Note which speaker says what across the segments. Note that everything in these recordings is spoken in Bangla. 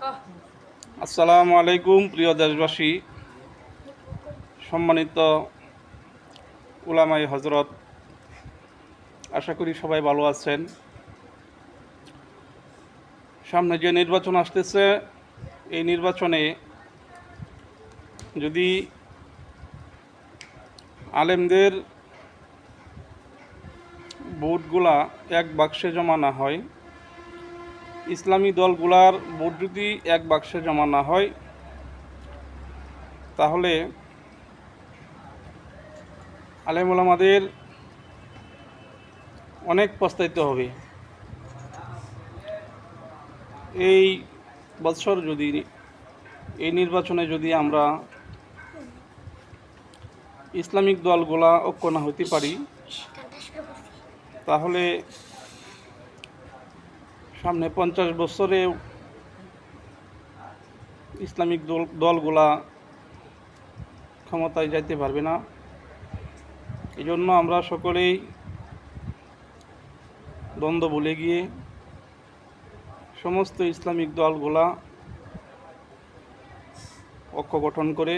Speaker 1: আসসালামু আলাইকুম প্রিয় দেশবাসী, সম্মানিত উলামায়ে হযরত, আশা করি সবাই ভালো আছেন। সামনে যে নির্বাচন আসতেছে, এই নির্বাচনে যদি আলেমদের ভোটগুলা এক বাক্সে জমা না হয়, ইসলামী দলগুলার ভোট যদি এক বাক্সে জমা না হয়, তাহলে আলেম ওলামাদের অনেক পস্তাইতে হবে। এই বছর যদি এই নির্বাচনে যদি আমরা ইসলামিক দলগুলা ঐক্য না হতে পারি, তাহলে সামনে 50 বছরে ইসলামিক দলগুলা ক্ষমতায় যাইতে পারবে না। এই জন্য আমরা সকলেই দ্বন্দ্ব ভুলে গিয়ে সমস্ত ইসলামিক দলগুলা ঐক্য গঠন করে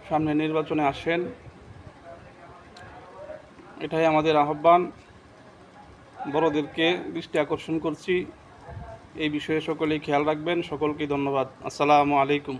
Speaker 1: সামনে নির্বাচনে আসেন, এটাই আমাদের আহ্বান। বড়দেরকে দৃষ্টি আকর্ষণ করছি, এই বিষয়ে সকলেই খেয়াল রাখবেন। সকলকে ধন্যবাদ। আসসালামু আলাইকুম।